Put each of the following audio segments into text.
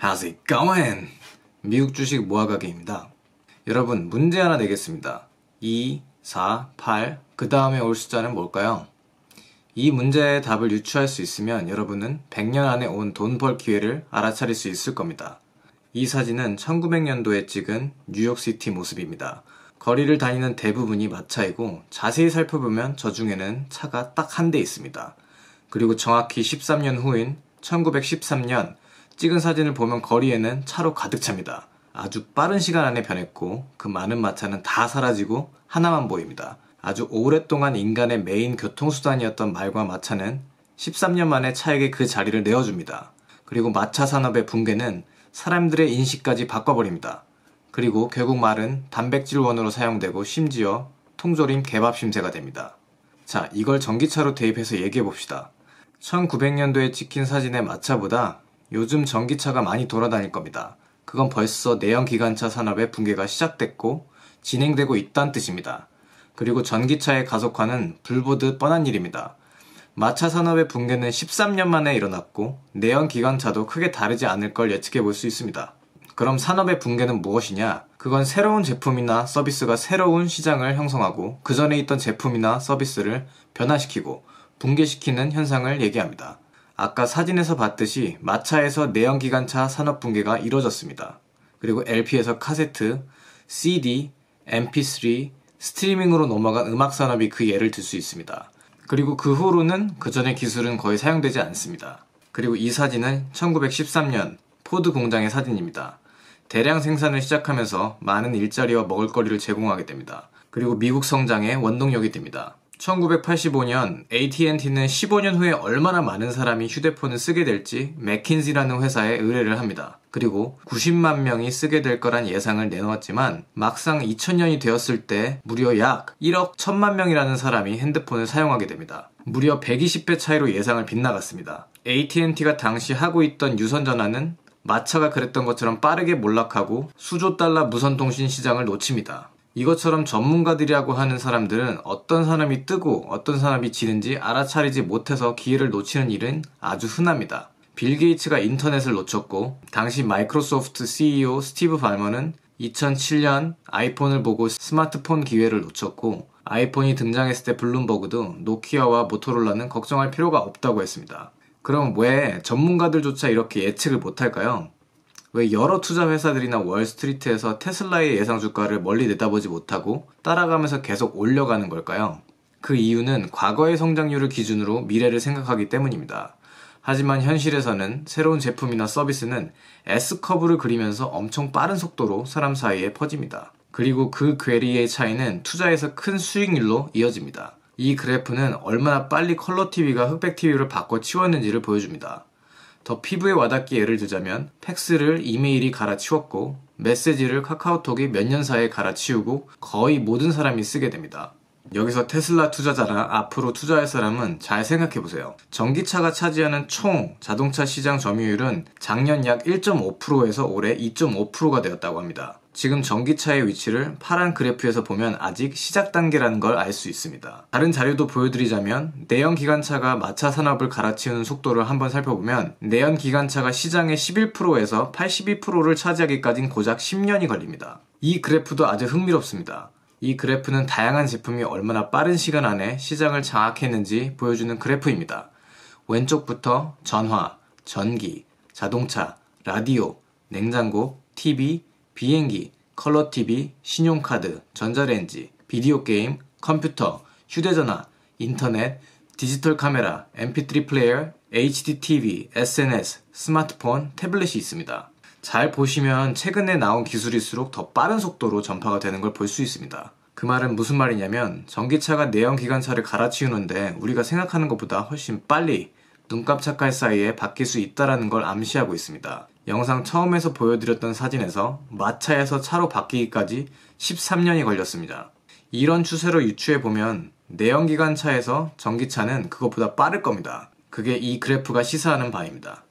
How's it going? 미국 주식 모아가기입니다. 여러분, 문제 하나 내겠습니다. 2, 4, 8, 그 다음에 올 숫자는 뭘까요? 이 문제의 답을 유추할 수 있으면 여러분은 100년 안에 온 돈 벌 기회를 알아차릴 수 있을 겁니다. 이 사진은 1900년도에 찍은 뉴욕시티 모습입니다. 거리를 다니는 대부분이 마차이고 자세히 살펴보면 저 중에는 차가 딱 한 대 있습니다. 그리고 정확히 13년 후인 1913년 찍은 사진을 보면 거리에는 차로 가득 찹니다. 아주 빠른 시간 안에 변했고 그 많은 마차는 다 사라지고 하나만 보입니다. 아주 오랫동안 인간의 메인 교통수단이었던 말과 마차는 13년 만에 차에게 그 자리를 내어줍니다. 그리고 마차 산업의 붕괴는 사람들의 인식까지 바꿔버립니다. 그리고 결국 말은 단백질 원으로 사용되고 심지어 통조림 개밥 심새가 됩니다. 자, 이걸 전기차로 대입해서 얘기해봅시다. 1900년도에 찍힌 사진의 마차보다 요즘 전기차가 많이 돌아다닐 겁니다. 그건 벌써 내연기관차 산업의 붕괴가 시작됐고 진행되고 있다는 뜻입니다. 그리고 전기차의 가속화는 불보듯 뻔한 일입니다. 마차 산업의 붕괴는 13년 만에 일어났고 내연기관차도 크게 다르지 않을 걸 예측해 볼 수 있습니다. 그럼 산업의 붕괴는 무엇이냐? 그건 새로운 제품이나 서비스가 새로운 시장을 형성하고 그 전에 있던 제품이나 서비스를 변화시키고 붕괴시키는 현상을 얘기합니다. 아까 사진에서 봤듯이 마차에서 내연기관차 산업 붕괴가 이루어졌습니다. 그리고 LP에서 카세트, CD, MP3, 스트리밍으로 넘어간 음악 산업이 그 예를 들 수 있습니다. 그리고 그 후로는 그 전의 기술은 거의 사용되지 않습니다. 그리고 이 사진은 1913년 포드 공장의 사진입니다. 대량 생산을 시작하면서 많은 일자리와 먹을거리를 제공하게 됩니다. 그리고 미국 성장의 원동력이 됩니다. 1985년 AT&T는 15년 후에 얼마나 많은 사람이 휴대폰을 쓰게 될지 맥킨지라는 회사에 의뢰를 합니다. 그리고 90만 명이 쓰게 될 거란 예상을 내놓았지만 막상 2000년이 되었을 때 무려 약 1억 1000만 명이라는 사람이 핸드폰을 사용하게 됩니다. 무려 120배 차이로 예상을 빗나갔습니다. AT&T가 당시 하고 있던 유선전화는 마차가 그랬던 것처럼 빠르게 몰락하고 수조 달러 무선통신 시장을 놓칩니다. 이것처럼 전문가들이라고 하는 사람들은 어떤 사람이 뜨고 어떤 사람이 지는지 알아차리지 못해서 기회를 놓치는 일은 아주 흔합니다. 빌 게이츠가 인터넷을 놓쳤고 당시 마이크로소프트 CEO 스티브 발머는 2007년 아이폰을 보고 스마트폰 기회를 놓쳤고 아이폰이 등장했을 때 블룸버그도 노키아와 모토로라는 걱정할 필요가 없다고 했습니다. 그럼 왜 전문가들조차 이렇게 예측을 못할까요? 왜 여러 투자 회사들이나 월스트리트에서 테슬라의 예상 주가를 멀리 내다보지 못하고 따라가면서 계속 올려가는 걸까요? 그 이유는 과거의 성장률을 기준으로 미래를 생각하기 때문입니다. 하지만 현실에서는 새로운 제품이나 서비스는 S커브를 그리면서 엄청 빠른 속도로 사람 사이에 퍼집니다. 그리고 그 괴리의 차이는 투자에서 큰 수익률로 이어집니다. 이 그래프는 얼마나 빨리 컬러 TV가 흑백 TV로 바꿔 치웠는지를 보여줍니다. 더 피부에 와닿게 예를 들자면 팩스를 이메일이 갈아치웠고 메시지를 카카오톡이 몇 년 사이에 갈아치우고 거의 모든 사람이 쓰게 됩니다. 여기서 테슬라 투자자나 앞으로 투자할 사람은 잘 생각해보세요. 전기차가 차지하는 총 자동차 시장 점유율은 작년 약 1.5%에서 올해 2.5%가 되었다고 합니다. 지금 전기차의 위치를 파란 그래프에서 보면 아직 시작 단계라는 걸 알 수 있습니다. 다른 자료도 보여드리자면 내연기관차가 마차 산업을 갈아치우는 속도를 한번 살펴보면 내연기관차가 시장의 11%에서 82%를 차지하기까진 고작 10년이 걸립니다. 이 그래프도 아주 흥미롭습니다. 이 그래프는 다양한 제품이 얼마나 빠른 시간 안에 시장을 장악했는지 보여주는 그래프입니다. 왼쪽부터 전화, 전기, 자동차, 라디오, 냉장고, TV, 비행기, 컬러 TV, 신용카드, 전자레인지, 비디오 게임, 컴퓨터, 휴대전화, 인터넷, 디지털 카메라, mp3 플레이어, HD TV, SNS, 스마트폰, 태블릿이 있습니다. 잘 보시면 최근에 나온 기술일수록 더 빠른 속도로 전파가 되는 걸 볼 수 있습니다. 그 말은 무슨 말이냐면 전기차가 내연기관차를 갈아치우는데 우리가 생각하는 것보다 훨씬 빨리 눈 깜짝할 사이에 바뀔 수 있다는 걸 암시하고 있습니다. 영상 처음에서 보여드렸던 사진에서 마차에서 차로 바뀌기까지 13년이 걸렸습니다. 이런 추세로 유추해보면 내연기관차에서 전기차는 그것보다 빠를 겁니다. 그게 이 그래프가 시사하는 바입니다.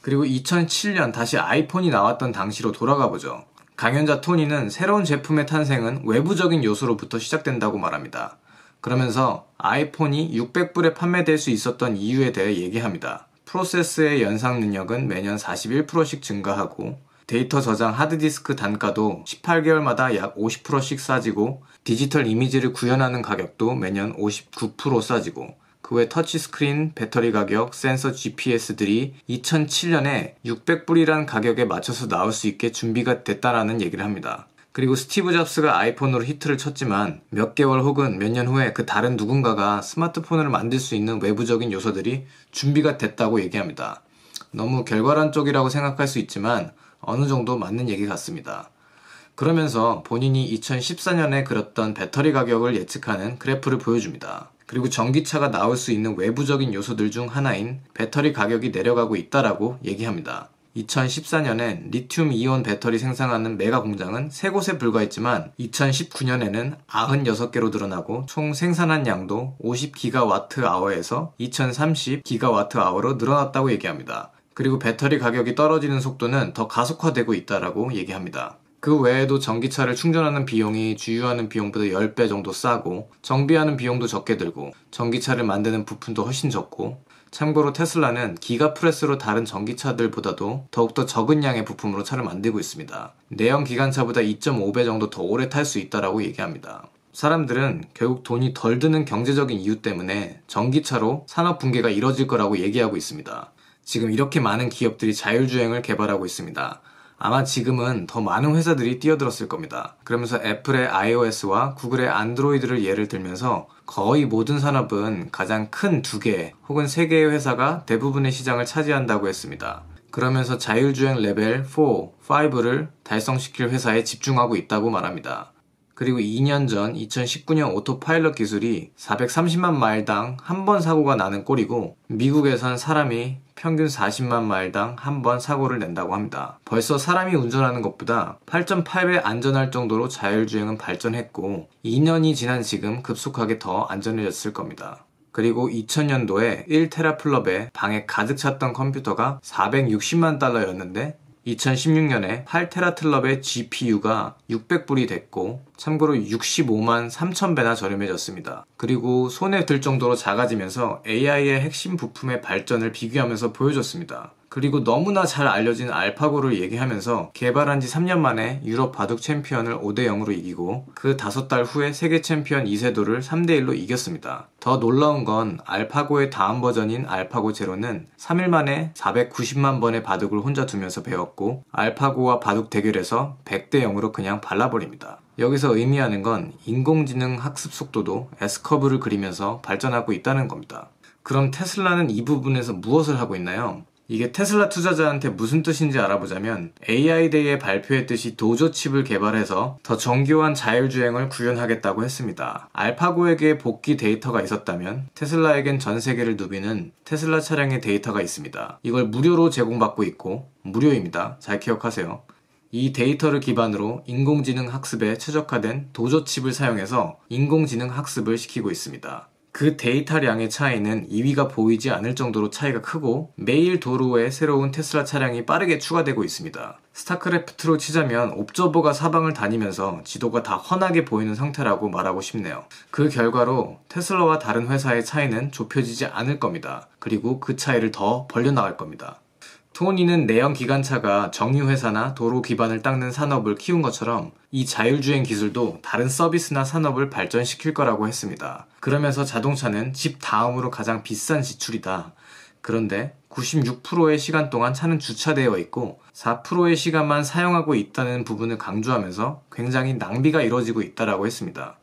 그리고 2007년 다시 아이폰이 나왔던 당시로 돌아가보죠. 강연자 토니는 새로운 제품의 탄생은 외부적인 요소로부터 시작된다고 말합니다. 그러면서 아이폰이 600불에 판매될 수 있었던 이유에 대해 얘기합니다. 프로세스의 연상 능력은 매년 41%씩 증가하고 데이터 저장 하드디스크 단가도 18개월마다 약 50%씩 싸지고 디지털 이미지를 구현하는 가격도 매년 59% 싸지고 그 외 터치스크린, 배터리 가격, 센서 GPS들이 2007년에 600불이란 가격에 맞춰서 나올 수 있게 준비가 됐다라는 얘기를 합니다. 그리고 스티브 잡스가 아이폰으로 히트를 쳤지만 몇 개월 혹은 몇 년 후에 그 다른 누군가가 스마트폰을 만들 수 있는 외부적인 요소들이 준비가 됐다고 얘기합니다. 너무 결과론 쪽이라고 생각할 수 있지만 어느 정도 맞는 얘기 같습니다. 그러면서 본인이 2014년에 그렸던 배터리 가격을 예측하는 그래프를 보여줍니다. 그리고 전기차가 나올 수 있는 외부적인 요소들 중 하나인 배터리 가격이 내려가고 있다라고 얘기합니다. 2014년엔 리튬 이온 배터리 생산하는 메가 공장은 3곳에 불과했지만 2019년에는 96개로 늘어나고 총 생산한 양도 50GWh에서 2030GWh로 늘어났다고 얘기합니다. 그리고 배터리 가격이 떨어지는 속도는 더 가속화되고 있다라고 얘기합니다. 그 외에도 전기차를 충전하는 비용이 주유하는 비용보다 10배 정도 싸고 정비하는 비용도 적게 들고 전기차를 만드는 부품도 훨씬 적고 참고로 테슬라는 기가프레스로 다른 전기차들보다도 더욱더 적은 양의 부품으로 차를 만들고 있습니다. 내연 기관차보다 2.5배 정도 더 오래 탈 수 있다라고 얘기합니다. 사람들은 결국 돈이 덜 드는 경제적인 이유 때문에 전기차로 산업 붕괴가 이뤄질 거라고 얘기하고 있습니다. 지금 이렇게 많은 기업들이 자율주행을 개발하고 있습니다. 아마 지금은 더 많은 회사들이 뛰어들었을 겁니다. 그러면서 애플의 iOS와 구글의 안드로이드를 예를 들면서 거의 모든 산업은 가장 큰 2개 혹은 3개의 회사가 대부분의 시장을 차지한다고 했습니다. 그러면서 자율주행 레벨 4, 5를 달성시킬 회사에 집중하고 있다고 말합니다. 그리고 2년 전 2019년 오토파일럿 기술이 430만 마일당 한 번 사고가 나는 꼴이고 미국에선 사람이 평균 40만 마일당 한 번 사고를 낸다고 합니다. 벌써 사람이 운전하는 것보다 8.8배 안전할 정도로 자율주행은 발전했고 2년이 지난 지금 급속하게 더 안전해졌을 겁니다. 그리고 2000년도에 1테라플롭에 방에 가득 찼던 컴퓨터가 460만 달러였는데 2016년에 8테라틀럽의 GPU가 600불이 됐고 참고로 65만 3,000배나 저렴해졌습니다. 그리고 손에 들 정도로 작아지면서 AI의 핵심 부품의 발전을 비교하면서 보여줬습니다. 그리고 너무나 잘 알려진 알파고를 얘기하면서 개발한 지 3년 만에 유럽 바둑 챔피언을 5대0으로 이기고 그 5달 후에 세계 챔피언 이세도를 3대1로 이겼습니다. 더 놀라운 건 알파고의 다음 버전인 알파고 제로는 3일 만에 490만 번의 바둑을 혼자 두면서 배웠고 알파고와 바둑 대결에서 100대0으로 그냥 발라버립니다. 여기서 의미하는 건 인공지능 학습 속도도 S커브를 그리면서 발전하고 있다는 겁니다. 그럼 테슬라는 이 부분에서 무엇을 하고 있나요? 이게 테슬라 투자자한테 무슨 뜻인지 알아보자면 AI데이에 발표했듯이 도조 칩을 개발해서 더 정교한 자율주행을 구현하겠다고 했습니다. 알파고에게 복귀 데이터가 있었다면 테슬라에겐 전 세계를 누비는 테슬라 차량의 데이터가 있습니다. 이걸 무료로 제공받고 있고 무료입니다. 잘 기억하세요. 이 데이터를 기반으로 인공지능 학습에 최적화된 도조 칩을 사용해서 인공지능 학습을 시키고 있습니다. 그 데이터량의 차이는 2위가 보이지 않을 정도로 차이가 크고 매일 도로에 새로운 테슬라 차량이 빠르게 추가되고 있습니다. 스타크래프트로 치자면 옵저버가 사방을 다니면서 지도가 다 훤하게 보이는 상태라고 말하고 싶네요. 그 결과로 테슬라와 다른 회사의 차이는 좁혀지지 않을 겁니다. 그리고 그 차이를 더 벌려나갈 겁니다. 토니는 내연 기관차가 정유회사나 도로 기반을 닦는 산업을 키운 것처럼 이 자율주행 기술도 다른 서비스나 산업을 발전시킬 거라고 했습니다. 그러면서 자동차는 집 다음으로 가장 비싼 지출이다. 그런데 96%의 시간 동안 차는 주차되어 있고 4%의 시간만 사용하고 있다는 부분을 강조하면서 굉장히 낭비가 이루어지고 있다고 했습니다.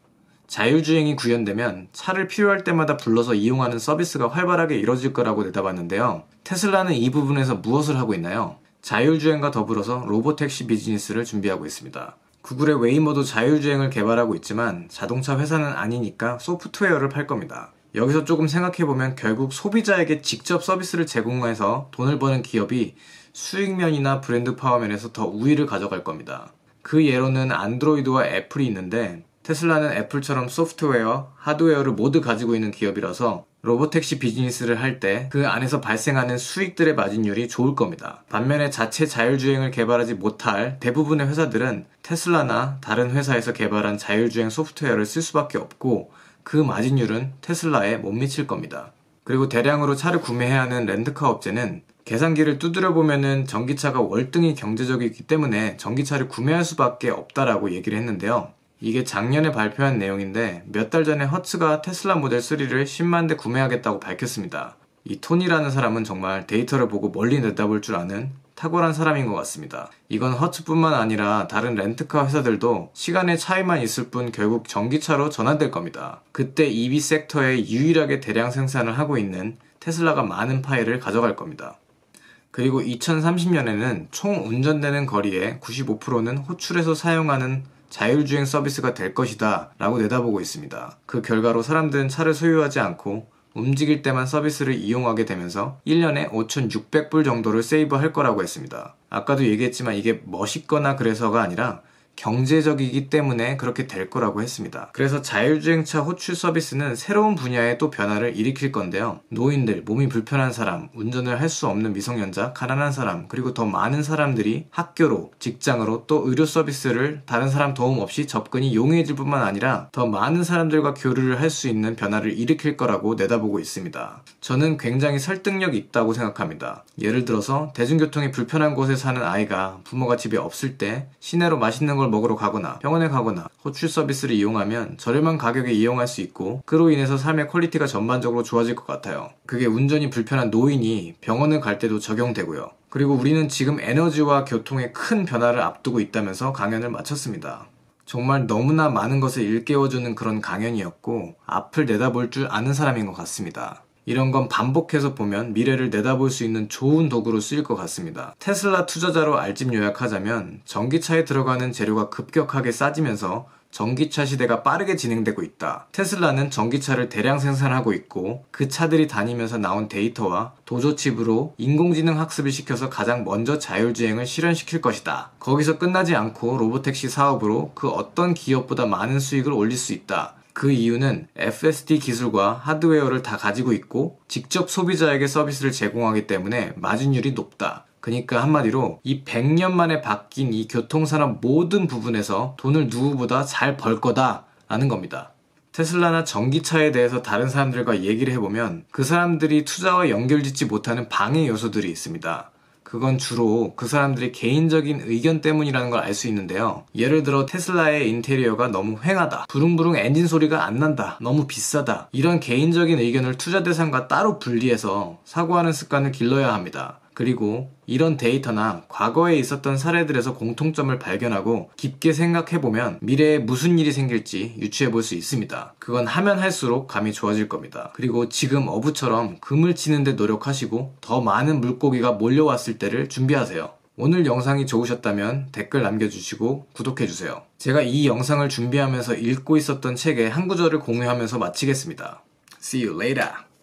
자율주행이 구현되면 차를 필요할 때마다 불러서 이용하는 서비스가 활발하게 이뤄질 거라고 내다봤는데요. 테슬라는 이 부분에서 무엇을 하고 있나요? 자율주행과 더불어서 로보택시 비즈니스를 준비하고 있습니다. 구글의 웨이모도 자율주행을 개발하고 있지만 자동차 회사는 아니니까 소프트웨어를 팔 겁니다. 여기서 조금 생각해보면 결국 소비자에게 직접 서비스를 제공해서 돈을 버는 기업이 수익면이나 브랜드 파워면에서 더 우위를 가져갈 겁니다. 그 예로는 안드로이드와 애플이 있는데 테슬라는 애플처럼 소프트웨어, 하드웨어를 모두 가지고 있는 기업이라서 로보택시 비즈니스를 할 때 그 안에서 발생하는 수익들의 마진율이 좋을 겁니다. 반면에 자체 자율주행을 개발하지 못할 대부분의 회사들은 테슬라나 다른 회사에서 개발한 자율주행 소프트웨어를 쓸 수밖에 없고 그 마진율은 테슬라에 못 미칠 겁니다. 그리고 대량으로 차를 구매해야 하는 렌트카 업체는 계산기를 두드려 보면은 전기차가 월등히 경제적이기 때문에 전기차를 구매할 수밖에 없다라고 얘기를 했는데요. 이게 작년에 발표한 내용인데 몇 달 전에 허츠가 테슬라 모델 3를 10만 대 구매하겠다고 밝혔습니다. 이 톤이라는 사람은 정말 데이터를 보고 멀리 내다볼 줄 아는 탁월한 사람인 것 같습니다. 이건 허츠뿐만 아니라 다른 렌트카 회사들도 시간의 차이만 있을 뿐 결국 전기차로 전환될 겁니다. 그때 EV 섹터에 유일하게 대량 생산을 하고 있는 테슬라가 많은 파일을 가져갈 겁니다. 그리고 2030년에는 총 운전되는 거리의 95%는 호출해서 사용하는 자율주행 서비스가 될 것이다 라고 내다보고 있습니다. 그 결과로 사람들은 차를 소유하지 않고 움직일 때만 서비스를 이용하게 되면서 1년에 5,600불 정도를 세이브할 거라고 했습니다. 아까도 얘기했지만 이게 멋있거나 그래서가 아니라 경제적이기 때문에 그렇게 될 거라고 했습니다. 그래서 자율주행차 호출 서비스는 새로운 분야의 또 변화를 일으킬 건데요. 노인들, 몸이 불편한 사람, 운전을 할 수 없는 미성년자, 가난한 사람, 그리고 더 많은 사람들이 학교로, 직장으로 또 의료 서비스를 다른 사람 도움 없이 접근이 용이해질 뿐만 아니라 더 많은 사람들과 교류를 할 수 있는 변화를 일으킬 거라고 내다보고 있습니다. 저는 굉장히 설득력이 있다고 생각합니다. 예를 들어서 대중교통이 불편한 곳에 사는 아이가 부모가 집에 없을 때 시내로 맛있는 걸 먹으러 가거나 병원에 가거나 호출 서비스를 이용하면 저렴한 가격에 이용할 수 있고 그로 인해서 삶의 퀄리티가 전반적으로 좋아질 것 같아요. 그게 운전이 불편한 노인이 병원을 갈 때도 적용되고요. 그리고 우리는 지금 에너지와 교통의 큰 변화를 앞두고 있다면서 강연을 마쳤습니다. 정말 너무나 많은 것을 일깨워주는 그런 강연이었고 앞을 내다볼 줄 아는 사람인 것 같습니다. 이런 건 반복해서 보면 미래를 내다볼 수 있는 좋은 도구로 쓰일 것 같습니다. 테슬라 투자자로 알집 요약하자면 전기차에 들어가는 재료가 급격하게 싸지면서 전기차 시대가 빠르게 진행되고 있다. 테슬라는 전기차를 대량 생산하고 있고 그 차들이 다니면서 나온 데이터와 도조칩으로 인공지능 학습을 시켜서 가장 먼저 자율주행을 실현시킬 것이다. 거기서 끝나지 않고 로보택시 사업으로 그 어떤 기업보다 많은 수익을 올릴 수 있다. 그 이유는 FSD 기술과 하드웨어를 다 가지고 있고 직접 소비자에게 서비스를 제공하기 때문에 마진율이 높다. 그러니까 한마디로 이 100년 만에 바뀐 이 교통산업 모든 부분에서 돈을 누구보다 잘 벌 거다 라는 겁니다. 테슬라나 전기차에 대해서 다른 사람들과 얘기를 해보면 그 사람들이 투자와 연결짓지 못하는 방해 요소들이 있습니다. 그건 주로 그 사람들의 개인적인 의견 때문이라는 걸 알 수 있는데요. 예를 들어 테슬라의 인테리어가 너무 휑하다, 부릉부릉 엔진 소리가 안 난다, 너무 비싸다, 이런 개인적인 의견을 투자 대상과 따로 분리해서 사고하는 습관을 길러야 합니다. 그리고 이런 데이터나 과거에 있었던 사례들에서 공통점을 발견하고 깊게 생각해보면 미래에 무슨 일이 생길지 유추해볼 수 있습니다. 그건 하면 할수록 감이 좋아질 겁니다. 그리고 지금 어부처럼 금을 치는데 노력하시고 더 많은 물고기가 몰려왔을 때를 준비하세요. 오늘 영상이 좋으셨다면 댓글 남겨주시고 구독해주세요. 제가 이 영상을 준비하면서 읽고 있었던 책의 한 구절을 공유하면서 마치겠습니다. See you later!